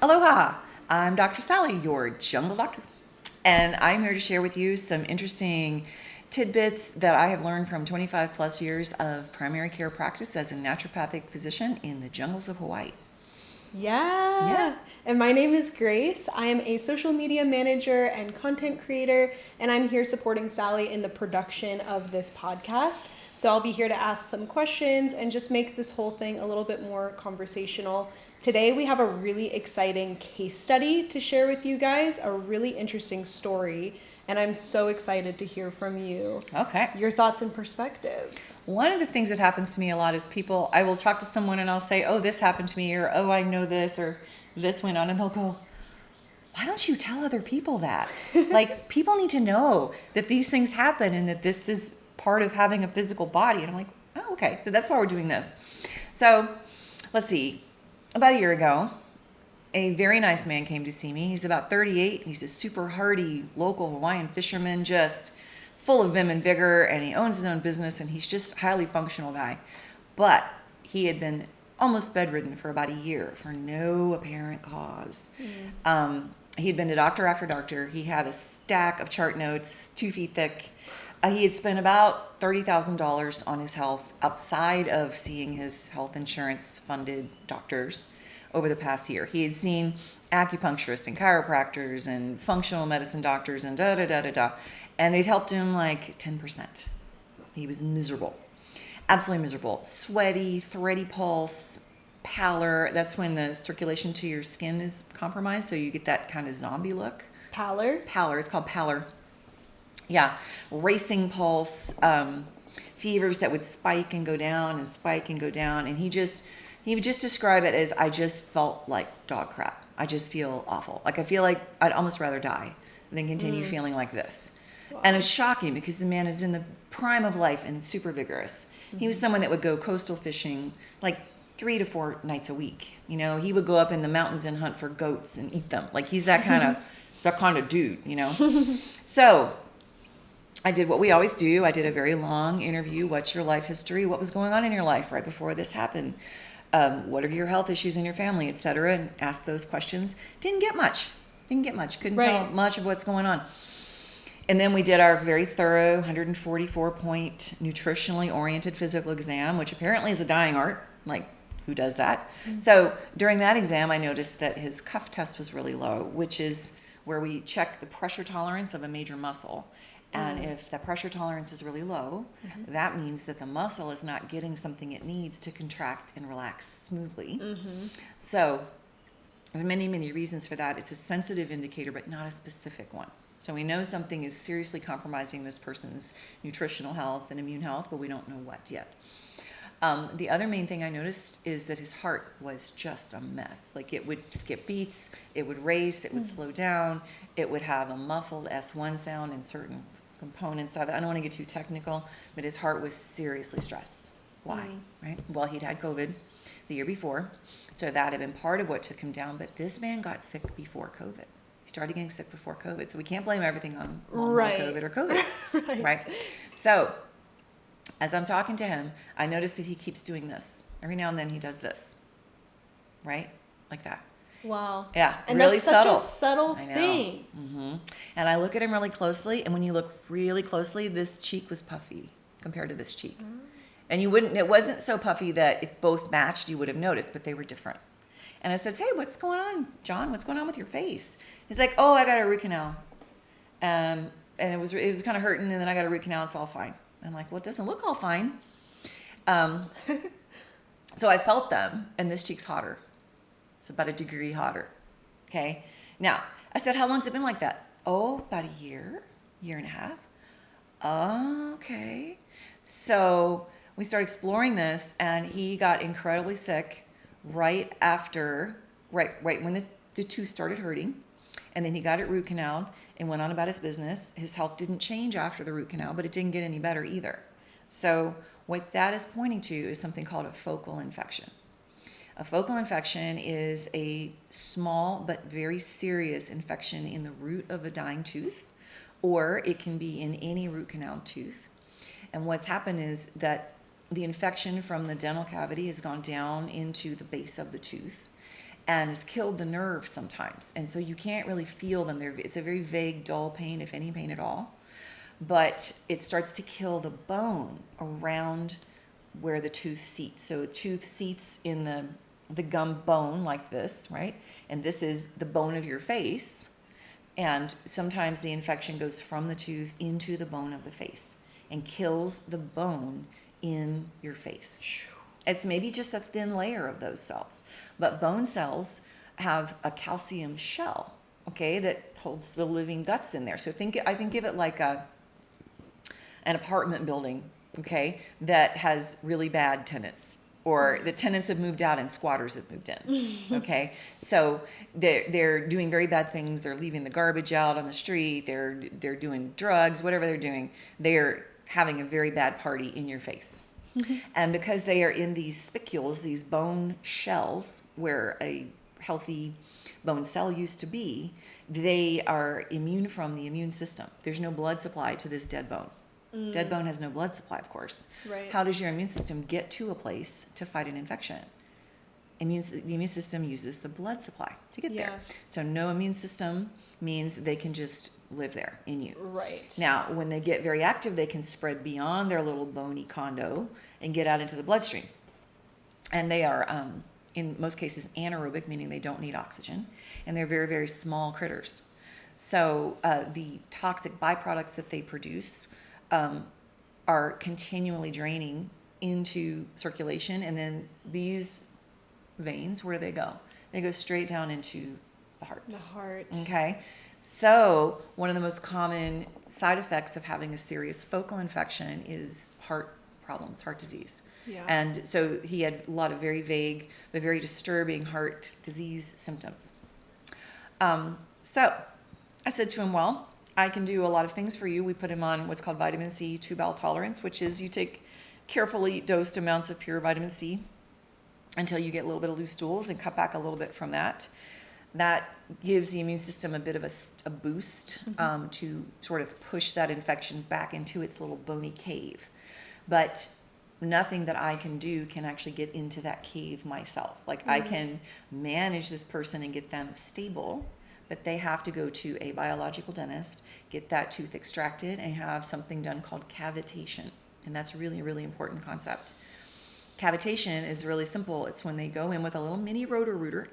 Aloha, I'm Dr. Sally, your jungle doctor, and I'm here to share with you some interesting tidbits that I have learned from 25 plus years of primary care practice as a naturopathic physician in the jungles of Hawaii. Yeah. And my name is Grace. I am a social media manager and content creator, and I'm here supporting Sally in the production of this podcast. So I'll be here to ask some questions and just make this whole thing a little bit more conversational. Today we have a really exciting case study to share with you guys, a really interesting story, and I'm so excited to hear from you. Okay. Your thoughts and perspectives. One of the things that happens to me a lot is I will talk to someone and I'll say, oh, this happened to me, or oh, I know this, or this went on, and they'll go, why don't you tell other people that? Like, people need to know that these things happen and that this is part of having a physical body. And I'm like, oh, okay. So that's why we're doing this. So let's see. About a year ago, a very nice man came to see me. He's about 38. He's a super hardy local Hawaiian fisherman, just full of vim and vigor, and he owns his own business, and he's just a highly functional guy. But he had been almost bedridden for about a year for no apparent cause. He had been to doctor after doctor. He had a stack of chart notes, 2 feet thick. He had spent about $30,000 on his health outside of seeing his health insurance funded doctors over the past year. He had seen acupuncturists and chiropractors and functional medicine doctors and da-da-da-da-da. And they'd helped him like 10%. He was miserable. Absolutely miserable. Sweaty, thready pulse, pallor. That's when the circulation to your skin is compromised, so you get that kind of zombie look. Pallor? Pallor. It's called pallor. Yeah. Racing pulse, fevers that would spike and go down and spike and go down. And he would just describe it as, I just felt like dog crap. I just feel awful. Like, I feel like I'd almost rather die than continue feeling like this. Wow. And it's shocking because the man is in the prime of life and super vigorous. He was someone that would go coastal fishing like 3 to 4 nights a week. You know, he would go up in the mountains and hunt for goats and eat them. Like, he's that kind of dude, you know. So I did what we always do. I did a very long interview. What's your life history? What was going on in your life right before this happened? What are your health issues in your family, et cetera? And asked those questions. Didn't get much. Couldn't tell much of what's going on. And then we did our very thorough 144-point nutritionally oriented physical exam, which apparently is a dying art. Like, who does that? Mm-hmm. So during that exam, I noticed that his cuff test was really low, which is where we check the pressure tolerance of a major muscle. And if the pressure tolerance is really low, that means that the muscle is not getting something it needs to contract and relax smoothly. So there's many, many reasons for that. It's a sensitive indicator, but not a specific one. So we know something is seriously compromising this person's nutritional health and immune health, but we don't know what yet. The other main thing I noticed is that his heart was just a mess. Like, it would skip beats, it would race, it would slow down, it would have a muffled S1 sound in certain components of it. I don't want to get too technical, but his heart was seriously stressed. Why? Right? Well, he'd had COVID the year before, so that had been part of what took him down, but this man got sick before COVID. He started getting sick before COVID, so we can't blame everything on COVID or COVID. Right? So as I'm talking to him, I notice that he keeps doing this. Every now and then he does this. Right? Like that. Wow. Yeah, and really that's such subtle. a subtle thing. And I look at him really closely, and when you look really closely, this cheek was puffy compared to this cheek. And it wasn't so puffy that if both matched, you would have noticed, but they were different. And I said, hey, what's going on, John? What's going on with your face? He's like, oh, I got a root canal. And it was kind of hurting, and then I got a root canal, it's all fine. I'm like, well, it doesn't look all fine. So I felt them, and this cheek's hotter. It's about 1 degree hotter. Okay? Now, I said, how long's it been like that? Oh, about a year and a half. Okay. So we started exploring this, and he got incredibly sick right when the tooth started hurting. And then he got it root canaled and went on about his business. His health didn't change after the root canal, but it didn't get any better either. So what that is pointing to is something called a focal infection. A focal infection is a small but very serious infection in the root of a dying tooth, or it can be in any root canal tooth. And what's happened is that the infection from the dental cavity has gone down into the base of the tooth. and has killed the nerve sometimes. And so you can't really feel them. It's a very vague, dull pain, if any pain at all. But it starts to kill the bone around where the tooth seats. So a tooth seats in the gum bone like this, right? And this is the bone of your face. And sometimes the infection goes from the tooth into the bone of the face and kills the bone in your face. It's maybe just a thin layer of those cells. But bone cells have a calcium shell, okay, that holds the living guts in there. So I think of it like an apartment building, okay, that has really bad tenants, or the tenants have moved out and squatters have moved in, okay? So they're doing very bad things. They're leaving the garbage out on the street. They're doing drugs, whatever they're doing. They're having a very bad party in your face. And because they are in these spicules, these bone shells, where a healthy bone cell used to be, they are immune from the immune system. There's no blood supply to this dead bone. Dead bone has no blood supply, of course. Right. How does your immune system get to a place to fight an infection? The immune system uses the blood supply to get there. So no immune system means they can just live there in you. Right. Now, when they get very active, they can spread beyond their little bony condo and get out into the bloodstream. And they are, in most cases, anaerobic, meaning they don't need oxygen. And they're very, very small critters. So the toxic byproducts that they produce are continually draining into circulation. And then these veins, where do they go? They go straight down into the heart. The heart. Okay. So one of the most common side effects of having a serious focal infection is heart problems, heart disease. Yeah. And so he had a lot of very vague but very disturbing heart disease symptoms. So I said to him, well, I can do a lot of things for you. We put him on what's called vitamin C 2-bowel tolerance, which is you take carefully dosed amounts of pure vitamin C until you get a little bit of loose stools and cut back a little bit from that. That gives the immune system a bit of a boost to sort of push that infection back into its little bony cave. But nothing that I can do can actually get into that cave myself. Like I can manage this person and get them stable, but they have to go to a biological dentist, get that tooth extracted, and have something done called cavitation. And that's a really, really important concept. Cavitation is really simple. It's when they go in with a little mini roto-rooter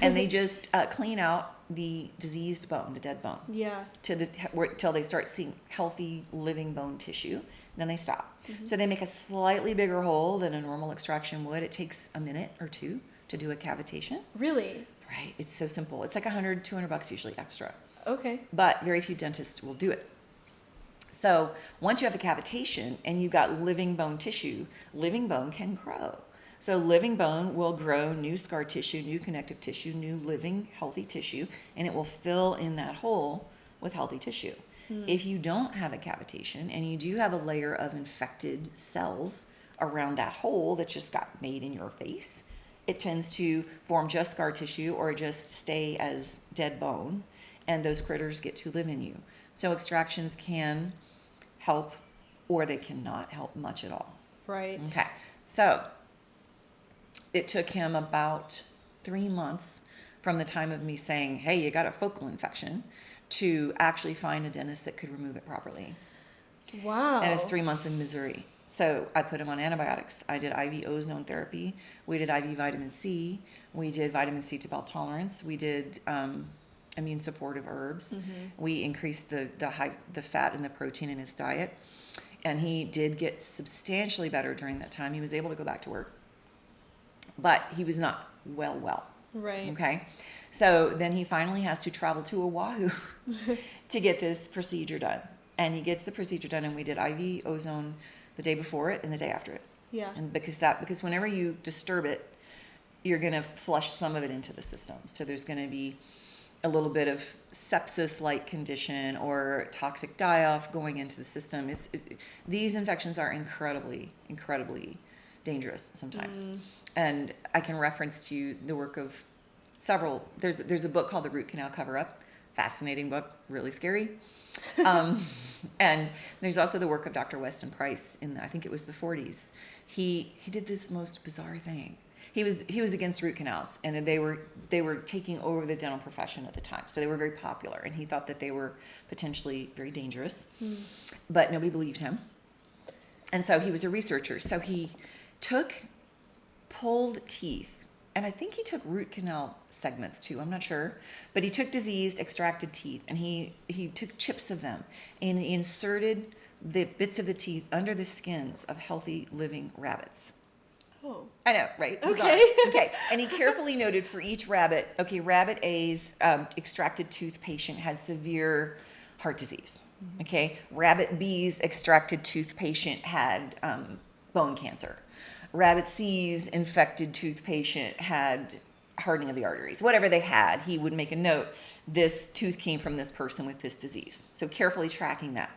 and they just clean out the diseased bone, the dead bone. Yeah. Till they start seeing healthy living bone tissue. Then they stop. So they make a slightly bigger hole than a normal extraction would. It takes a minute or two to do a cavitation. Really? Right. It's so simple. It's like $100, $200 usually extra. Okay. But very few dentists will do it. So once you have a cavitation and you've got living bone tissue, living bone can grow. So living bone will grow new scar tissue, new connective tissue, new living healthy tissue, and it will fill in that hole with healthy tissue. If you don't have a cavitation and you do have a layer of infected cells around that hole that just got made in your face, it tends to form just scar tissue or just stay as dead bone, and those critters get to live in you. So extractions can help, or they cannot help much at all. Right. Okay. So it took him about 3 months from the time of me saying, hey, you got a focal infection, to actually find a dentist that could remove it properly. Wow. And it was 3 months in misery. So I put him on antibiotics. I did IV ozone therapy. We did IV vitamin C. We did vitamin C to bowel tolerance. We did immune supportive herbs. We increased the fat and the protein in his diet. And he did get substantially better during that time. He was able to go back to work. But he was not well. Right. Okay. So then he finally has to travel to Oahu to get this procedure done. And he gets the procedure done, and we did IV ozone the day before it and the day after it. Yeah. And because whenever you disturb it, you're going to flush some of it into the system. So there's going to be a little bit of sepsis-like condition or toxic die-off going into the system. These infections are incredibly, incredibly dangerous sometimes. And I can reference to you the work of several. There's a book called The Root Canal Cover-Up. Fascinating book, really scary. And there's also the work of Dr. Weston Price in, I think it was the 40s. He did this most bizarre thing. He was against root canals, and they were taking over the dental profession at the time. So they were very popular, and he thought that they were potentially very dangerous, but nobody believed him. And so he was a researcher. So he took pulled teeth, and I think he took root canal segments too. I'm not sure, but he took diseased, extracted teeth, and he took chips of them, and he inserted the bits of the teeth under the skins of healthy living rabbits. Oh. I know, right? Okay. Okay. And he carefully noted for each rabbit, okay, rabbit A's extracted tooth patient had severe heart disease. Okay. Rabbit B's extracted tooth patient had bone cancer. Rabbit C's infected tooth patient had hardening of the arteries. Whatever they had, he would make a note. This tooth came from this person with this disease. So carefully tracking that.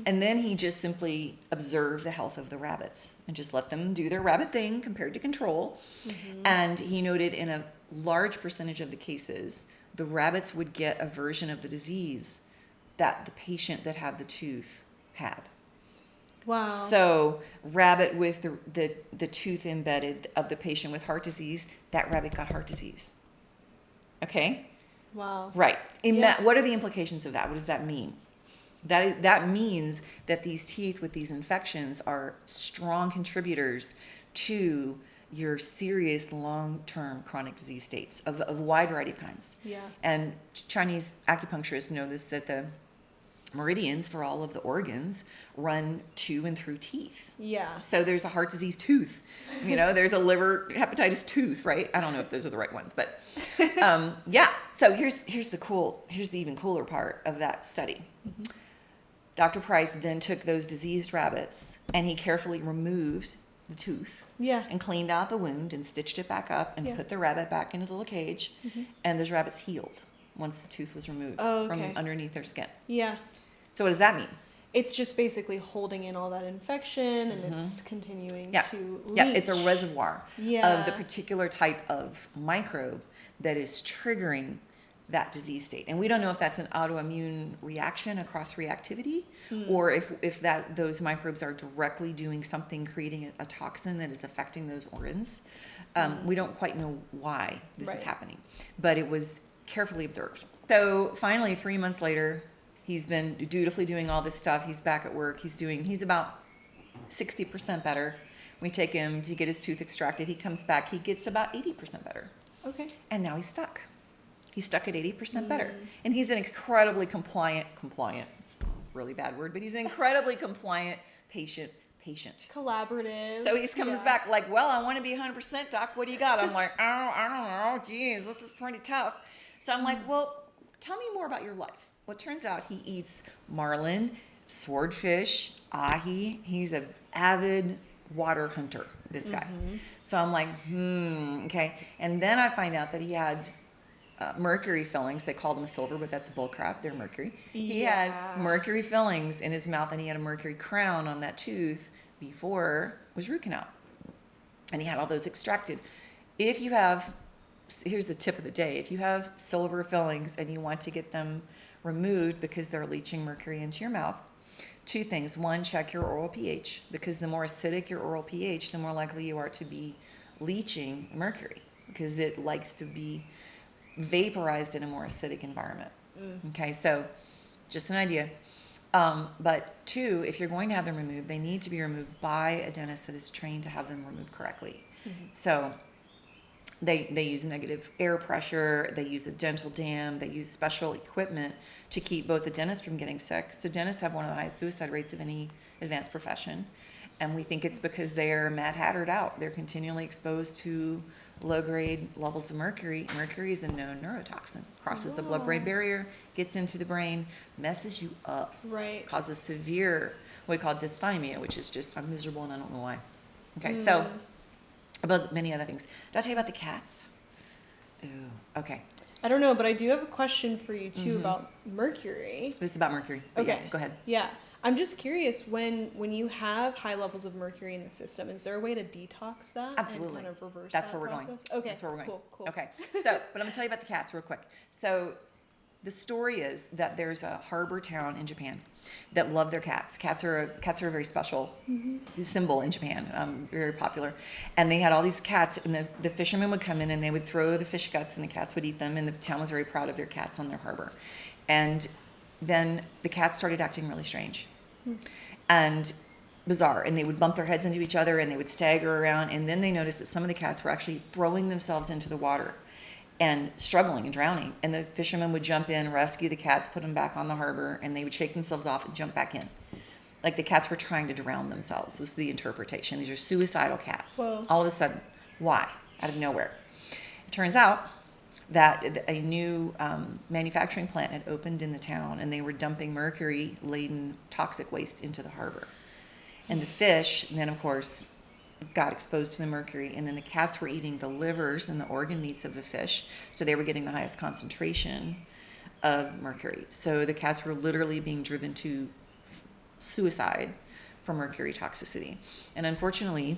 And then he just simply observed the health of the rabbits and just let them do their rabbit thing compared to control. And he noted in a large percentage of the cases, the rabbits would get a version of the disease that the patient that had the tooth had. Wow. So rabbit with the tooth embedded of the patient with heart disease, that rabbit got heart disease. Okay? Wow. Right. Yeah. What are the implications of that? What does that mean? That means that these teeth with these infections are strong contributors to your serious long-term chronic disease states of a wide variety of kinds. Yeah. And Chinese acupuncturists know this, that the meridians for all of the organs run to and through teeth. Yeah. So there's a heart disease tooth, there's a liver hepatitis tooth, right? I don't know if those are the right ones, but yeah. So here's the even cooler part of that study. Dr. Price then took those diseased rabbits and he carefully removed the tooth Yeah. and cleaned out the wound and stitched it back up and put the rabbit back in his little cage. And those rabbits healed once the tooth was removed from underneath their skin. Yeah. So what does that mean? It's just basically holding in all that infection and it's continuing to leach. Yeah, it's a reservoir Yeah. of the particular type of microbe that is triggering that disease state. And we don't know if that's an autoimmune reaction, a cross-reactivity, or if those microbes are directly doing something, creating a toxin that is affecting those organs. We don't quite know why this is happening, but it was carefully observed. So finally, 3 months later, he's been dutifully doing all this stuff. He's back at work. He's about 60% better. We take him to get his tooth extracted. He comes back. He gets about 80% better. Okay. And now he's stuck. He's stuck at 80% better. And he's an incredibly compliant, it's a really bad word, but he's an incredibly compliant patient. Collaborative. So he comes back like, well, I want to be 100%, doc. What do you got? I'm like, oh, I don't know. Geez, this is pretty tough. So I'm like, well, tell me more about your life. Well, it turns out he eats marlin, swordfish, ahi. He's an avid water hunter, this guy. So I'm like, okay. And then I find out that he had mercury fillings. They called them silver, but that's bullcrap. They're mercury. He had mercury fillings in his mouth, and he had a mercury crown on that tooth before it was root canal. And he had all those extracted. If you have, here's the tip of the day, if you have silver fillings and you want to get them removed because they're leaching mercury into your mouth, two things. One, check your oral pH, because the more acidic your oral pH, the more likely you are to be leaching mercury, because it likes to be vaporized in a more acidic environment. Okay, so just an idea. But two, if you're going to have them removed, they need to be removed by a dentist that is trained to have them removed correctly. So they use negative air pressure, they use a dental dam, they use special equipment to keep both the dentist from getting sick. So dentists have one of the highest suicide rates of any advanced profession. And we think it's because they're mad hattered out. They're continually exposed to low-grade levels of mercury. Mercury is a known neurotoxin. Crosses the blood-brain barrier, gets into the brain, messes you up. Right. Causes severe, what we call dysthymia, which is just, I'm miserable and I don't know why. Okay, so, about many other things. Did I tell you about the cats? Ooh, okay. I don't know, but I do have a question for you, too, about mercury. This is about mercury. Okay. Yeah, go ahead. Yeah. I'm just curious, when you have high levels of mercury in the system, is there a way to detox that? Absolutely. And kind of reverse That's that where we're process? going. Okay. That's where we're going. Cool. Okay. So, but I'm going to tell you about the cats real quick. So, the story is that there's a harbor town in Japan, that love their cats. Cats are a very special symbol in Japan, very popular. And they had all these cats, and the fishermen would come in and they would throw the fish guts, and the cats would eat them. And the town was very proud of their cats on their harbor. And then the cats started acting really strange and bizarre, and they would bump their heads into each other, and they would stagger around. And then they noticed that some of the cats were actually throwing themselves into the water and struggling and drowning. And the fishermen would jump in, rescue the cats, put them back on the harbor, and they would shake themselves off and jump back in. Like the cats were trying to drown themselves, was the interpretation. These are suicidal cats. Whoa. All of a sudden. Why? Out of nowhere. It turns out that a new manufacturing plant had opened in the town, and they were dumping mercury-laden toxic waste into the harbor. And the fish, then of course, got exposed to the mercury, and then the cats were eating the livers and the organ meats of the fish, so they were getting the highest concentration of mercury. So the cats were literally being driven to suicide from mercury toxicity. And unfortunately,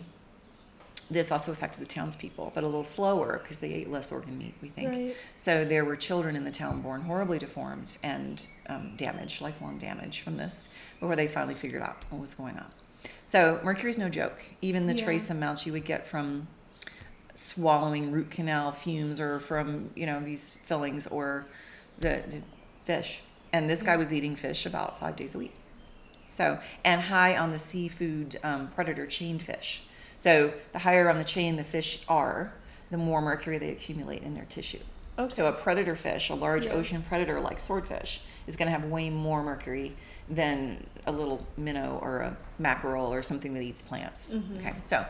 this also affected the townspeople, but a little slower because they ate less organ meat, we think. Right. So there were children in the town born horribly deformed and damaged, lifelong damage from this, before they finally figured out what was going on. So mercury's no joke. Even the trace amounts you would get from swallowing root canal fumes, or from, these fillings, or the fish. And this guy was eating fish about 5 days a week. So, and high on the seafood predator chained fish. So the higher on the chain the fish are, the more mercury they accumulate in their tissue. Okay. So a predator fish, a large ocean predator like swordfish, is going to have way more mercury than a little minnow or a mackerel or something that eats plants. Okay, so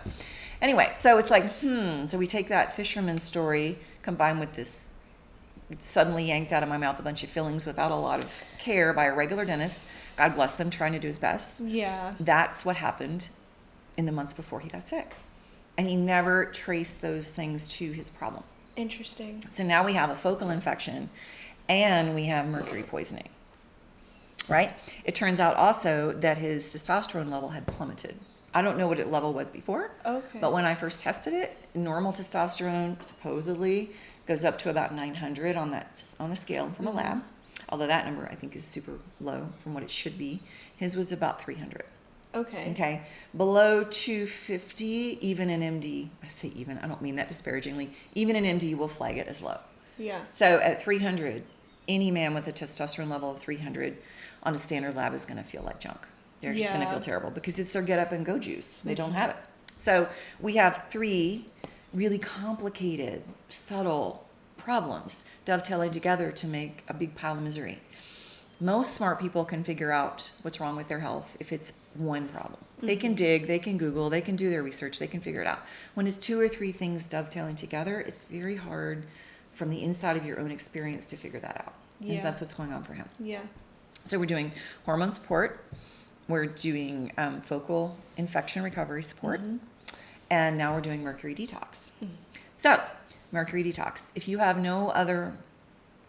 anyway, so it's like, so we take that fisherman story combined with this suddenly yanked out of my mouth a bunch of fillings without a lot of care by a regular dentist. God bless him, trying to do his best. Yeah. That's what happened in the months before he got sick. And he never traced those things to his problem. Interesting. So now we have a focal infection and we have mercury poisoning, right? It turns out also that his testosterone level had plummeted. I don't know what its level was before, but when I first tested it, normal testosterone supposedly goes up to about 900 on a scale from a lab. Although that number I think is super low from what it should be. His was about 300. Okay. Below 250, even an MD, I say even, I don't mean that disparagingly, even an MD will flag it as low. Yeah. So at 300, any man with a testosterone level of 300 on a standard lab is going to feel like junk. They're just going to feel terrible because it's their get up and go juice. They don't have it. So we have 3 really complicated, subtle problems dovetailing together to make a big pile of misery. Most smart people can figure out what's wrong with their health if it's one problem. They can dig, they can Google, they can do their research, they can figure it out. When it's 2 or 3 things dovetailing together, it's very hard from the inside of your own experience to figure that out. Yeah. And that's what's going on for him. Yeah. So we're doing hormone support, we're doing focal infection recovery support, and now we're doing mercury detox. So mercury detox, if you have no other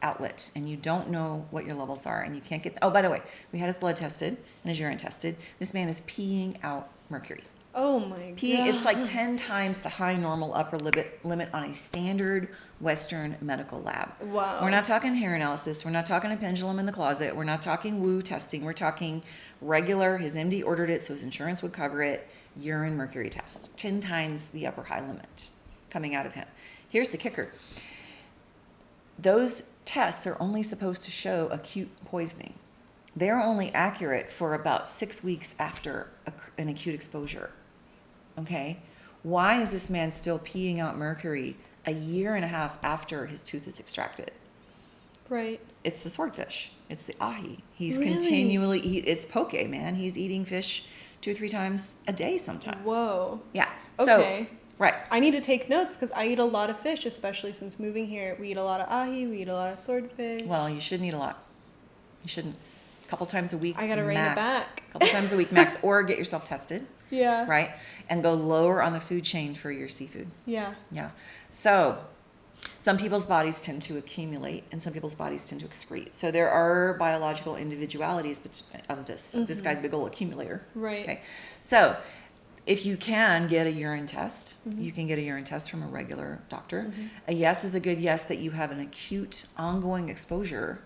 outlet and you don't know what your levels are and you can't get, by the way, we had his blood tested and his urine tested. This man is peeing out mercury. Oh my God. It's like 10 times the high normal upper limit on a standard Western medical lab. Wow. We're not talking hair analysis. We're not talking a pendulum in the closet. We're not talking woo testing. We're talking regular, his MD ordered it so his insurance would cover it, urine mercury test. 10 times the upper high limit coming out of him. Here's the kicker. Those tests are only supposed to show acute poisoning. They're only accurate for about 6 weeks after an acute exposure. Okay? Why is this man still peeing out mercury a year and a half after his tooth is extracted? Right. It's the swordfish. It's the ahi. He's Really? continually it's poke, man. He's eating fish 2 or 3 times a day sometimes. Whoa. Yeah. Okay. So, right. I need to take notes because I eat a lot of fish, especially since moving here. We eat a lot of ahi, we eat a lot of swordfish. Well, you shouldn't eat a lot. You shouldn't. A couple times a week. I gotta rein it back. A couple times a week max, or get yourself tested. Yeah. Right? And go lower on the food chain for your seafood. Yeah. Yeah. So some people's bodies tend to accumulate and some people's bodies tend to excrete. So there are biological individualities of this. This guy's a big old accumulator. Right. Okay. So if you can get a urine test, you can get a urine test from a regular doctor. A yes is a good yes that you have an acute ongoing exposure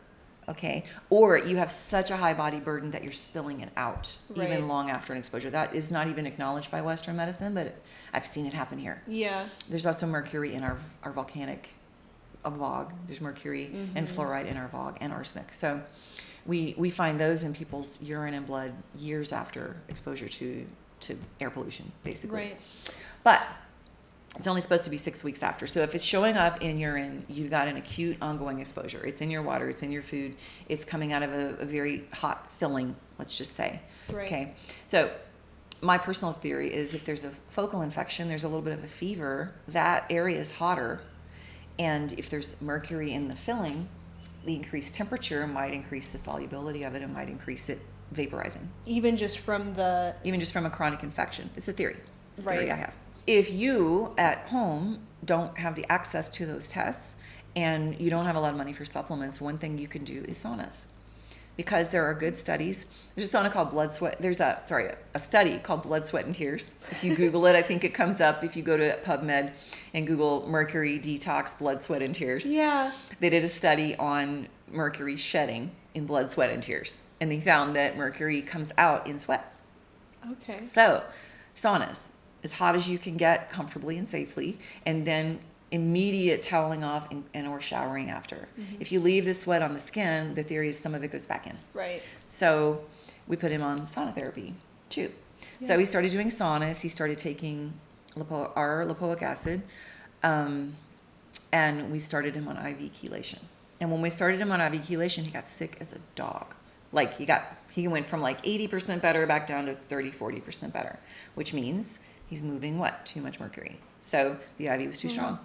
Okay. Or you have such a high body burden that you're spilling it out Right. even long after an exposure. That is not even acknowledged by Western medicine, but I've seen it happen here. Yeah. There's also mercury in our volcanic VOG. There's mercury and fluoride in our VOG and arsenic. So we find those in people's urine and blood years after exposure to air pollution, basically. Right. But it's only supposed to be 6 weeks after. So if it's showing up in urine, you got an acute ongoing exposure. It's in your water, it's in your food, it's coming out of a very hot filling, let's just say. Right. Okay. So my personal theory is if there's a focal infection, there's a little bit of a fever, that area is hotter. And if there's mercury in the filling, the increased temperature might increase the solubility of it and might increase it vaporizing. Even just from a chronic infection. It's a theory. It's a theory Right. I have. If you at home don't have the access to those tests and you don't have a lot of money for supplements, one thing you can do is saunas. Because there are good studies. There's a sauna called a study called Blood, Sweat, and Tears. If you Google it, I think it comes up. If you go to PubMed and Google Mercury Detox, Blood, Sweat, and Tears. Yeah. They did a study on mercury shedding in blood, sweat, and tears. And they found that mercury comes out in sweat. Okay. So saunas, as hot as you can get comfortably and safely, and then immediate toweling off and or showering after. If you leave the sweat on the skin, the theory is some of it goes back in. Right. So we put him on sauna therapy too. Yeah. So he started doing saunas. He started taking our lipoic acid, and we started him on IV chelation. And when we started him on IV chelation, he got sick as a dog. Like he went from like 80% better back down to 30-40% better, which means he's moving too much mercury. So the IV was too strong.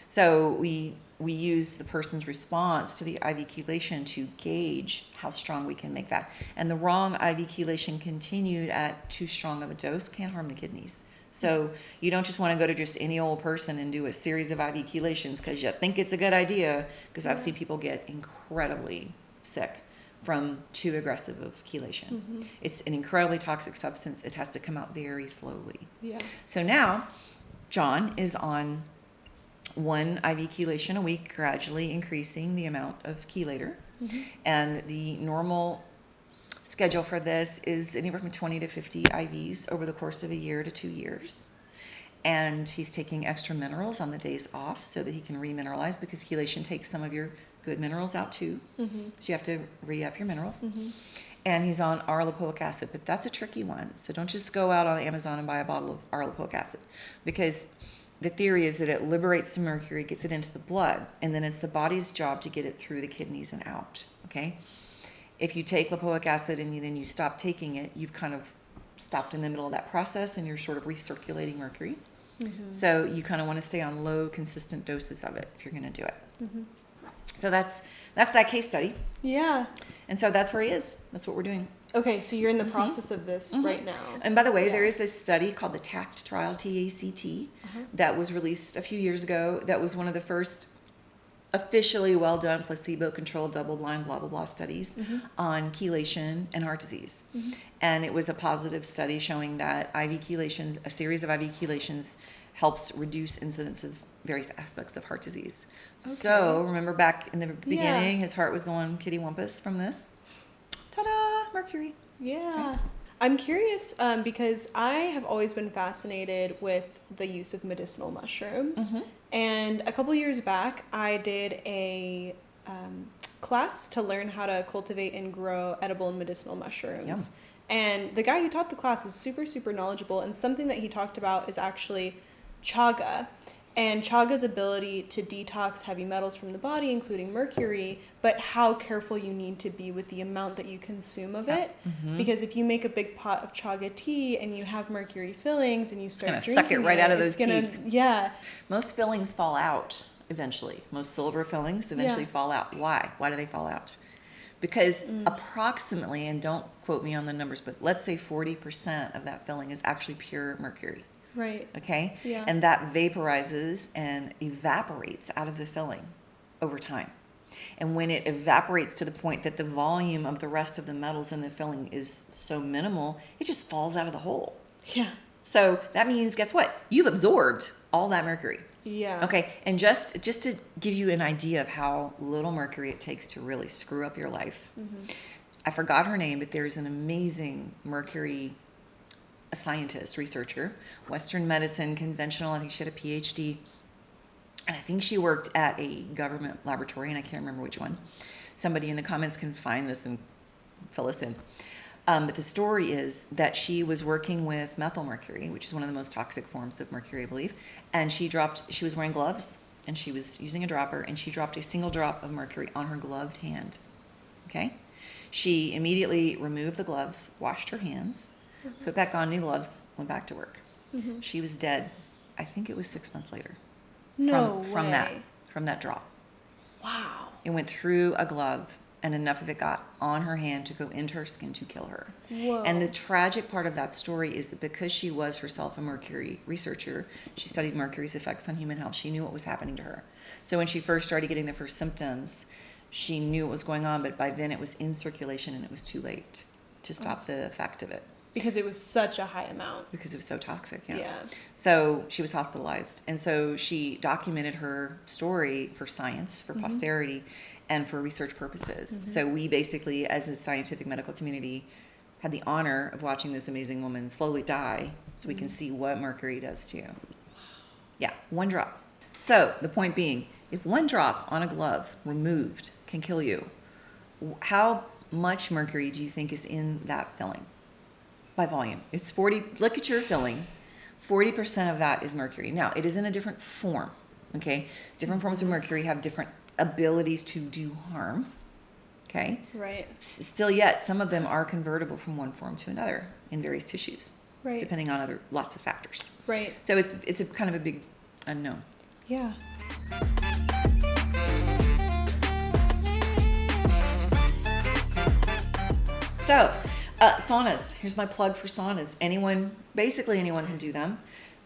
So we use the person's response to the IV chelation to gauge how strong we can make that. And the wrong IV chelation continued at too strong of a dose can harm the kidneys. So you don't just want to go to just any old person and do a series of IV chelations because you think it's a good idea, because I've seen people get incredibly sick from too aggressive of chelation. It's an incredibly toxic substance. It has to come out very slowly. Yeah. So now John is on one IV chelation a week, gradually increasing the amount of chelator. And the normal schedule for this is anywhere from 20 to 50 IVs over the course of a year to 2 years. And he's taking extra minerals on the days off so that he can remineralize, because chelation takes some of your good minerals out too. So you have to re-up your minerals. And he's on our lipoic acid, but that's a tricky one. So don't just go out on Amazon and buy a bottle of our lipoic acid, because the theory is that it liberates the mercury, gets it into the blood, and then it's the body's job to get it through the kidneys and out. Okay? If you take lipoic acid and then you stop taking it, you've kind of stopped in the middle of that process and you're sort of recirculating mercury. So you kind of want to stay on low, consistent doses of it if you're going to do it. So that's that case study. Yeah. And so that's where he is. That's what we're doing. Okay, so you're in the process of this right now. And by the way, Yeah. there is a study called the TACT trial, TACT, that was released a few years ago. That was one of the first officially well-done placebo-controlled double-blind blah blah blah studies on chelation and heart disease. And it was a positive study showing that IV chelations, a series of IV chelations, helps reduce incidence of various aspects of heart disease. So remember back in the beginning, his heart was going kitty wampus from this. Ta-da! Mercury. Yeah. I'm curious because I have always been fascinated with the use of medicinal mushrooms. And a couple years back, I did a class to learn how to cultivate and grow edible and medicinal mushrooms. And the guy who taught the class was super, super knowledgeable. And something that he talked about is actually chaga. And chaga's ability to detox heavy metals from the body, including mercury, but how careful you need to be with the amount that you consume of it. Because if you make a big pot of chaga tea and you have mercury fillings and you start Gonna drinking suck it right out of those teeth. Yeah. Most fillings fall out eventually. Most silver fillings eventually fall out. Why? Why do they fall out? Because approximately, and don't quote me on the numbers, but let's say 40% of that filling is actually pure mercury. Right. Okay? Yeah. And that vaporizes and evaporates out of the filling over time. And when it evaporates to the point that the volume of the rest of the metals in the filling is so minimal, it just falls out of the hole. Yeah. So that means, guess what? You've absorbed all that mercury. Yeah. Okay, and just to give you an idea of how little mercury it takes to really screw up your life, I forgot her name, but there's an amazing mercury scientist, researcher, Western medicine, conventional. I think she had a PhD, and I think she worked at a government laboratory, and I can't remember which one. Somebody in the comments can find this and fill us in. But the story is that she was working with methyl mercury, which is one of the most toxic forms of mercury, I believe. And she was wearing gloves, and she was using a dropper, and she dropped a single drop of mercury on her gloved hand. Okay? She immediately removed the gloves, washed her hands, put back on new gloves, went back to work. She was dead. I think it was 6 months later. No From way. from that drop. Wow. It went through a glove, and enough of it got on her hand to go into her skin to kill her. Whoa. And the tragic part of that story is that because she was herself a mercury researcher, she studied mercury's effects on human health. She knew what was happening to her. So when she first started getting the first symptoms, she knew what was going on, but by then it was in circulation and it was too late to stop the effect of it. Because it was such a high amount. Because it was so toxic, Yeah. So she was hospitalized. And so she documented her story for science, for posterity, and for research purposes. So we basically, as a scientific medical community, had the honor of watching this amazing woman slowly die so we can see what mercury does to you. Yeah, one drop. So the point being, if one drop on a glove removed can kill you, how much mercury do you think is in that filling? By volume. It's 40, look at your filling. 40% of that is mercury. Now, it is in a different form, okay? Different forms of mercury have different abilities to do harm, okay? Right. Still yet, some of them are convertible from one form to another in various tissues, Right. depending on lots of factors. Right. So it's a kind of a big unknown. Yeah. So, saunas. Here's my plug for saunas. Basically anyone can do them.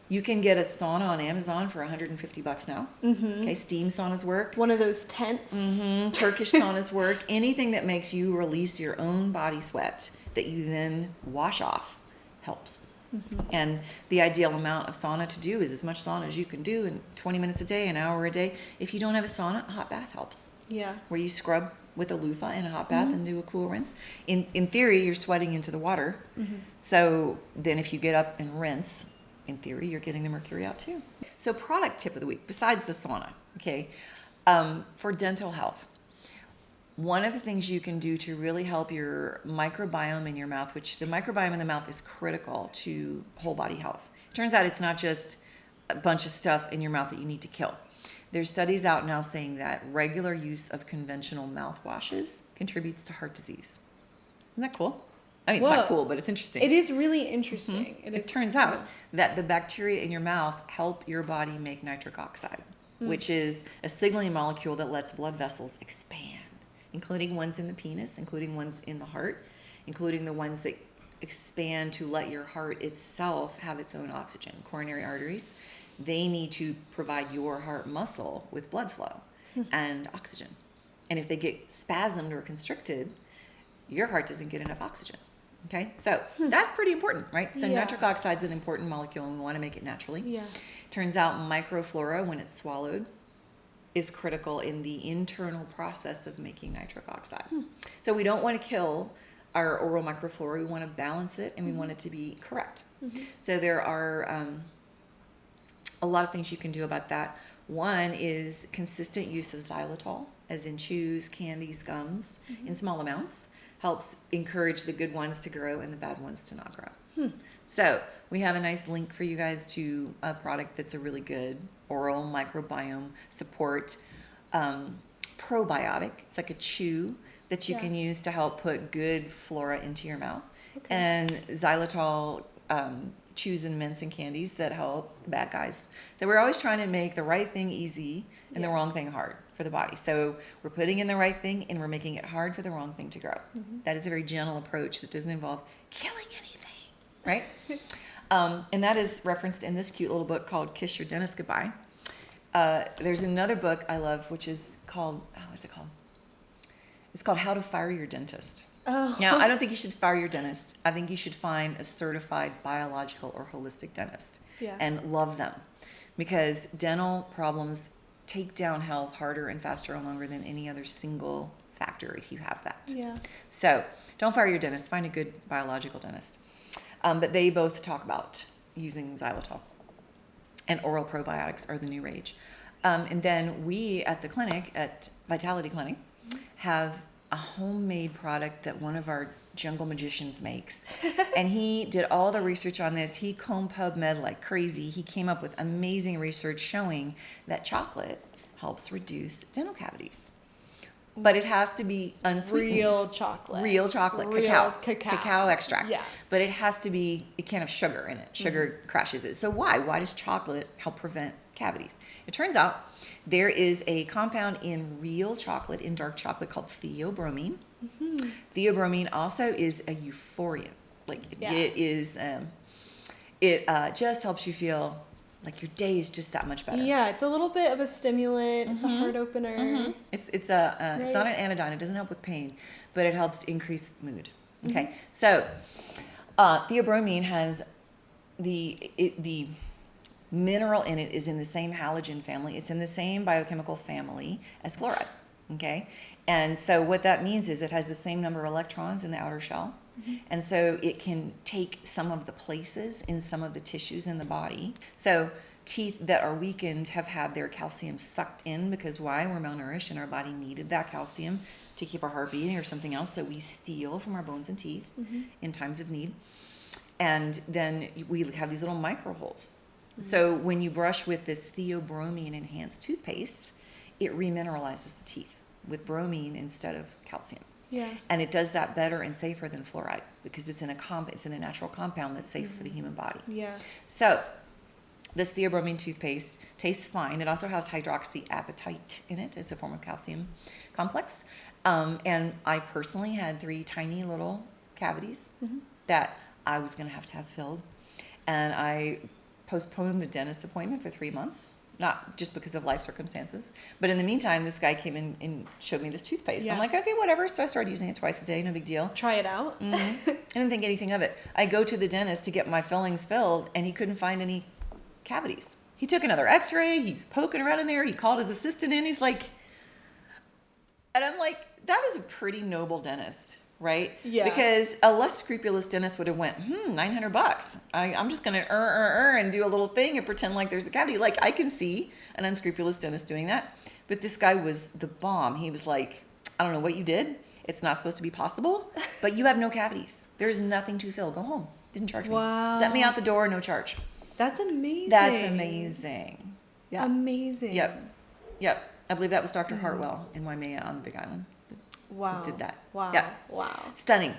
You can get a sauna on Amazon for $150 now. Okay, steam saunas work. One of those tents. Turkish saunas work. Anything that makes you release your own body sweat that you then wash off helps. And the ideal amount of sauna to do is as much sauna as you can do in 20 minutes a day, an hour a day. If you don't have a sauna, a hot bath helps. Yeah. Where you scrub with a loofah in a hot bath and do a cool rinse. In theory, you're sweating into the water. So then if you get up and rinse, in theory, you're getting the mercury out too. So product tip of the week, besides the sauna, okay, for dental health. One of the things you can do to really help your microbiome in your mouth, which the microbiome in the mouth is critical to whole body health. Turns out it's not just a bunch of stuff in your mouth that you need to kill. There's studies out now saying that regular use of conventional mouthwashes contributes to heart disease. Isn't that cool? I mean, it's not cool, but it's interesting. It is really interesting. It turns out that the bacteria in your mouth help your body make nitric oxide, which is a signaling molecule that lets blood vessels expand, including ones in the penis, including ones in the heart, including the ones that expand to let your heart itself have its own oxygen. Coronary arteries, they need to provide your heart muscle with blood flow and oxygen. And if they get spasmed or constricted, your heart doesn't get enough oxygen. Okay, so that's pretty important, right? So nitric oxide is an important molecule, and we want to make it naturally. Yeah. Turns out microflora, when it's swallowed, is critical in the internal process of making nitric oxide. So we don't want to kill our oral microflora. We want to balance it, and we want it to be correct. So there are a lot of things you can do about that. One is consistent use of xylitol, as in chews, candies, gums, in small amounts. Helps encourage the good ones to grow and the bad ones to not grow. So we have a nice link for you guys to a product that's a really good oral microbiome support probiotic. It's like a chew that you can use to help put good flora into your mouth. And xylitol chews and mints and candies that help the bad guys. So we're always trying to make the right thing easy and the wrong thing hard for the body. So we're putting in the right thing and we're making it hard for the wrong thing to grow. That is a very gentle approach that doesn't involve killing anything, right? And that is referenced in this cute little book called Kiss Your Dentist Goodbye. There's another book I love, which is called, what's it called? It's called How to Fire Your Dentist. Oh. Now, I don't think you should fire your dentist. I think you should find a certified biological or holistic dentist and love them, because dental problems take down health harder and faster and longer than any other single factor if you have that. Yeah. So don't fire your dentist. Find a good biological dentist. But they both talk about using xylitol. And oral probiotics are the new rage. And then we at the clinic, at Vitality Clinic, have a homemade product that one of our jungle magicians makes. And he did all the research on this. He combed PubMed like crazy. He came up with amazing research showing that chocolate helps reduce dental cavities. But it has to be unsweetened. Real chocolate. Real chocolate. Real Cacao extract. Yeah. But it has to be, it can't have sugar in it. Sugar crashes it. So why? Why does chocolate help prevent cavities? It turns out there is a compound in real chocolate, in dark chocolate, called theobromine. Theobromine also is a euphoria. Like it is, it just helps you feel like your day is just that much better. Yeah, it's a little bit of a stimulant. It's a heart opener. It's not an anodyne. It doesn't help with pain, but it helps increase mood. Okay, so theobromine has the mineral in it is in the same halogen family. It's in the same biochemical family as fluoride. Okay, and so what that means is it has the same number of electrons in the outer shell. And so it can take some of the places in some of the tissues in the body. So teeth that are weakened have had their calcium sucked in, because why? We're malnourished and our body needed that calcium to keep our heart beating or something else. So we steal from our bones and teeth in times of need. And then we have these little micro holes. So when you brush with this theobromine enhanced toothpaste, it remineralizes the teeth with bromine instead of calcium. Yeah. And it does that better and safer than fluoride, because it's in a natural compound that's safe for the human body. Yeah. So this theobromine toothpaste tastes fine. It also has hydroxyapatite in it. It's a form of calcium complex. And I personally had 3 tiny little cavities that I was going to have filled. And I postponed the dentist appointment for 3 months. Not just because of life circumstances, but in the meantime, this guy came in and showed me this toothpaste. Yeah. I'm like, okay, whatever. So I started using it twice a day, no big deal. Try it out. I didn't think anything of it. I go to the dentist to get my fillings filled, and he couldn't find any cavities. He took another x-ray. He's poking around in there. He called his assistant in. He's like, and I'm like, that is a pretty noble dentist, right? Yeah. Because a less scrupulous dentist would have went, $900. I'm just going to and do a little thing and pretend like there's a cavity. Like, I can see an unscrupulous dentist doing that. But this guy was the bomb. He was like, I don't know what you did. It's not supposed to be possible, but you have no cavities. There's nothing to fill. Go home. Didn't charge me. Wow. Sent me out the door, no charge. That's amazing. That's amazing. Yeah. Amazing. Yep. I believe that was Dr. Hartwell in Waimea on the Big Island. Wow. Did that. Wow. Yeah. Wow. Stunning.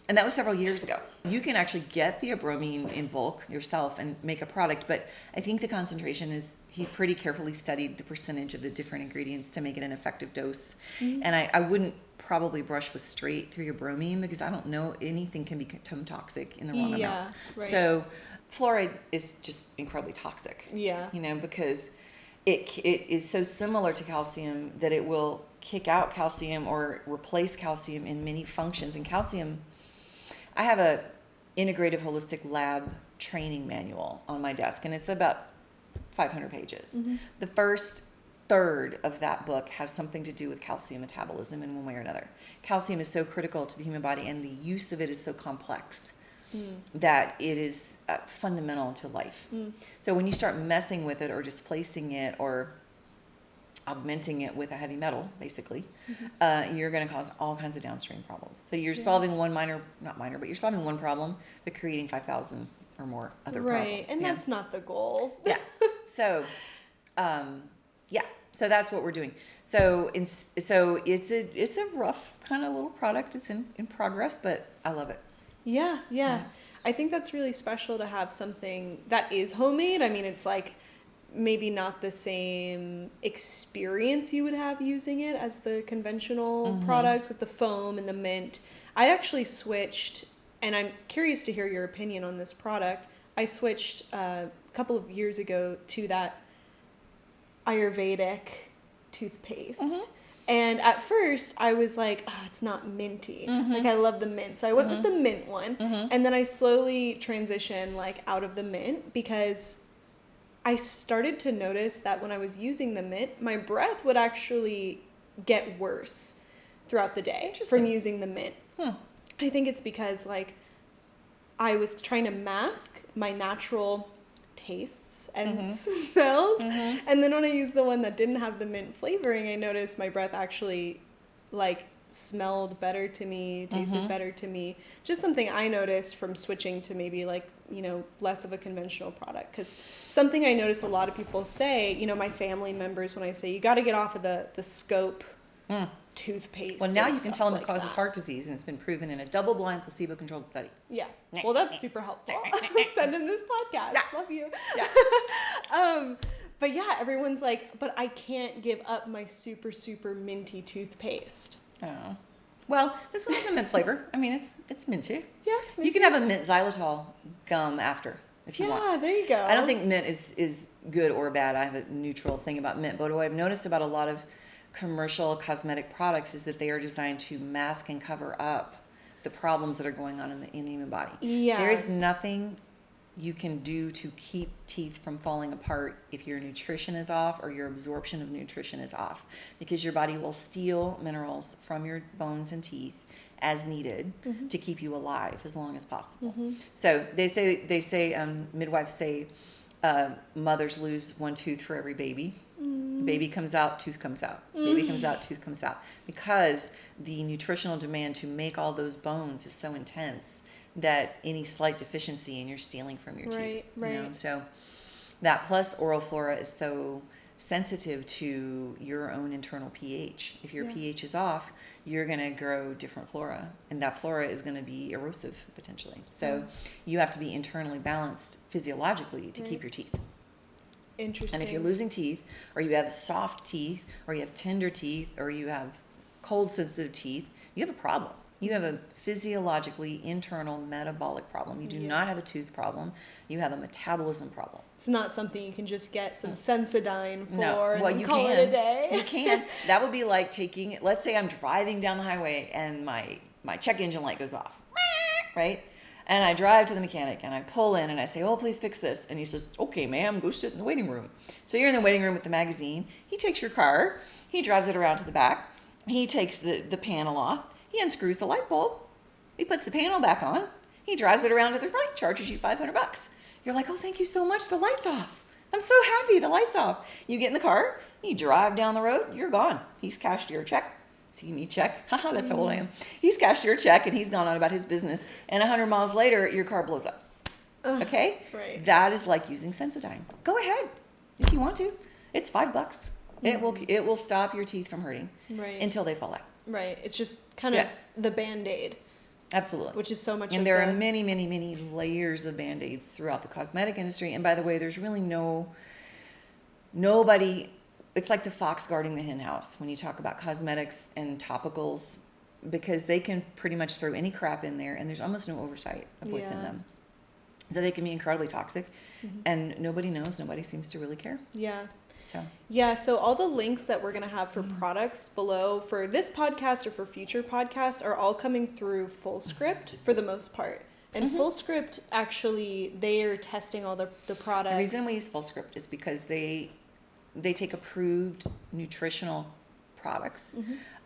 And that was several years ago. You can actually get theobromine in bulk yourself and make a product, but I think the concentration is, he pretty carefully studied the percentage of the different ingredients to make it an effective dose. And I wouldn't probably brush with straight theobromine, because I don't know anything can become toxic in the wrong amounts. Right. So fluoride is just incredibly toxic. Yeah. Because it is so similar to calcium that it will kick out calcium or replace calcium in many functions. And calcium, I have a integrative holistic lab training manual on my desk, and it's about 500 pages. The first third of that book has something to do with calcium metabolism in one way or another. Calcium is so critical to the human body, and the use of it is so complex that it is fundamental to life. So when you start messing with it or displacing it or augmenting it with a heavy metal, basically, you're going to cause all kinds of downstream problems. So you're solving but you're solving one problem, but creating 5,000 or more other problems. Right, and that's not the goal. Yeah. So, so that's what we're doing. So it's a rough kind of little product. It's in progress, but I love it. Yeah. I think that's really special to have something that is homemade. I mean, it's like maybe not the same experience you would have using it as the conventional products with the foam and the mint. I actually switched, and I'm curious to hear your opinion on this product. I switched a couple of years ago to that Ayurvedic toothpaste. And at first, I was like, oh, it's not minty. Like, I love the mint. So I went with the mint one. And then I slowly transitioned, like, out of the mint because I started to notice that when I was using the mint, my breath would actually get worse throughout the day from using the mint. I think it's because, like, I was trying to mask my natural tastes and smells, and then when I used the one that didn't have the mint flavoring, I noticed my breath actually like smelled better to me, tasted better to me. Just something I noticed from switching to maybe like, you know, less of a conventional product. Because something I notice a lot of people say, you know, my family members, when I say you got to get off of the scope toothpaste. Well, now you can tell them like it causes heart disease, and it's been proven in a double-blind, placebo-controlled study. Yeah. Well, that's super helpful. Send in this podcast. Love you. But yeah, everyone's like, but I can't give up my super, super minty toothpaste. Oh. Well, this one has a mint flavor. I mean, it's minty. Yeah. You can have a mint xylitol gum after if you want. Yeah, there you go. I don't think mint is good or bad. I have a neutral thing about mint. But what I've noticed about a lot of commercial cosmetic products is that they are designed to mask and cover up the problems that are going on in the human body. Yeah. There is nothing you can do to keep teeth from falling apart if your nutrition is off or your absorption of nutrition is off, because your body will steal minerals from your bones and teeth as needed to keep you alive as long as possible. So they say midwives say mothers lose one tooth for every baby. Baby comes out, tooth comes out. Baby comes out, tooth comes out. Because the nutritional demand to make all those bones is so intense that any slight deficiency and you're stealing from your teeth. Right. You know? So that plus oral flora is so sensitive to your own internal pH. If your pH is off, you're going to grow different flora, and that flora is going to be erosive potentially. So you have to be internally balanced physiologically to keep your teeth. Interesting. And if you're losing teeth, or you have soft teeth, or you have tender teeth, or you have cold sensitive teeth, you have a problem. You have a physiologically internal metabolic problem. You do not have a tooth problem. You have a metabolism problem. It's not something you can just get some Sensodyne for Well, and you call can. it a day. You can. That would be like taking, let's say I'm driving down the highway and my check engine light goes off, right? And I drive to the mechanic and I pull in and I say, oh, please fix this. And he says, okay, ma'am, go sit in the waiting room. So you're in the waiting room with the magazine. He takes your car. He drives it around to the back. He takes the panel off. He unscrews the light bulb. He puts the panel back on. He drives it around to the right, charges you $500. You're like, oh, thank you so much. The light's off. I'm so happy the light's off. You get in the car. You drive down the road. You're gone. He's cashed your check. See me check. Haha, that's how old I am. He's cashed your check and he's gone on about his business. And 100 miles later, your car blows up. Okay? Right. That is like using Sensodyne. Go ahead if you want to. It's $5. It will stop your teeth from hurting until they fall out. Right. It's just kind of the Band-Aid. Absolutely. Which is so much. And there are many, many, many layers of Band-Aids throughout the cosmetic industry. And by the way, there's really nobody. It's like the fox guarding the hen house when you talk about cosmetics and topicals, because they can pretty much throw any crap in there and there's almost no oversight of what's in them. So they can be incredibly toxic and nobody knows. Nobody seems to really care. Yeah. So. Yeah, so all the links that we're going to have for products below for this podcast or for future podcasts are all coming through FullScript for the most part. And FullScript, actually, they are testing all the products. The reason we use FullScript is because they take approved nutritional products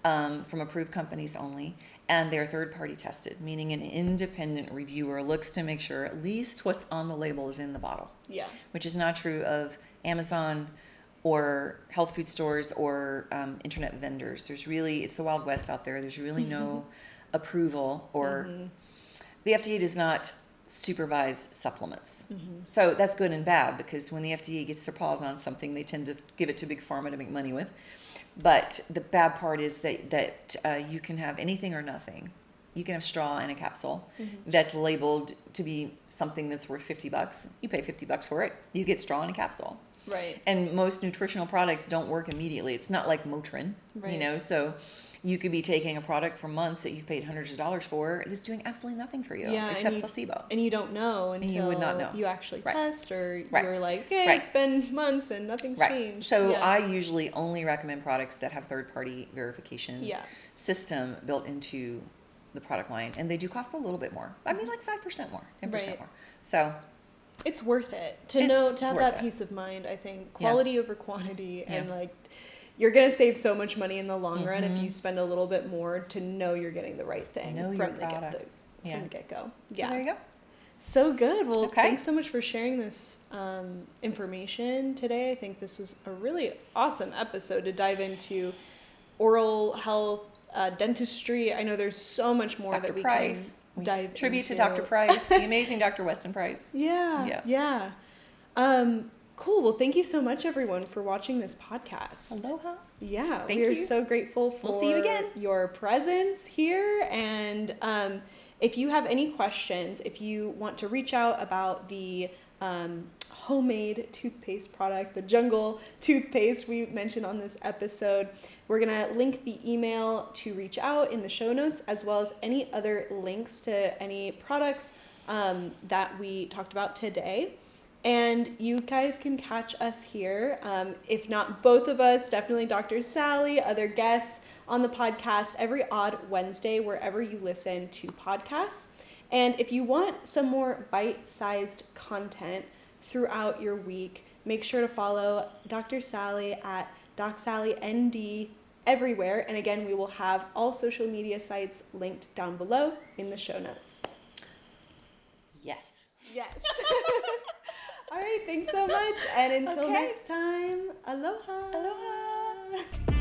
from approved companies only, and they're third-party tested, meaning an independent reviewer looks to make sure at least what's on the label is in the bottle. Yeah. Which is not true of Amazon or health food stores or internet vendors. It's the Wild West out there. There's really no approval, or the FDA does not supervise supplements. So that's good and bad, because when the FDA gets their paws on something, they tend to give it to Big Pharma to make money with. But the bad part is that you can have anything or nothing. You can have straw in a capsule that's labeled to be something that's worth $50. You pay $50 for it. You get straw in a capsule. Right. And most nutritional products don't work immediately. It's not like Motrin, so you could be taking a product for months that you've paid hundreds of dollars for. It is doing absolutely nothing for you except placebo. And you don't know until you would not know. you actually test, or Right. you're like, okay, it's been months and nothing's changed. So I usually only recommend products that have third-party verification system built into the product line, and they do cost a little bit more. I mean, like 5% more, 10% more. So it's worth it to have that peace of mind. I think quality over quantity, and like, you're going to save so much money in the long run if you spend a little bit more to know you're getting the right thing from the get-go. So there you go. So good. Well, thanks so much for sharing this information today. I think this was a really awesome episode to dive into oral health, dentistry. I know there's so much more that we can dive Tribute into. to Dr. Price, the amazing Dr. Weston Price. Yeah. Cool. Well, thank you so much, everyone, for watching this podcast. Aloha. Yeah, Thank we are you. so grateful for We'll see you again. Your presence here. And if you have any questions, if you want to reach out about the homemade toothpaste product, the Jungle toothpaste we mentioned on this episode, we're going to link the email to reach out in the show notes, as well as any other links to any products that we talked about today. And you guys can catch us here. If not both of us, definitely Dr. Sally, other guests on the podcast every odd Wednesday, wherever you listen to podcasts. And if you want some more bite-sized content throughout your week, make sure to follow Dr. Sally at DocSallyND everywhere. And again, we will have all social media sites linked down below in the show notes. Yes. All right, thanks so much. And until next time, aloha. Aloha.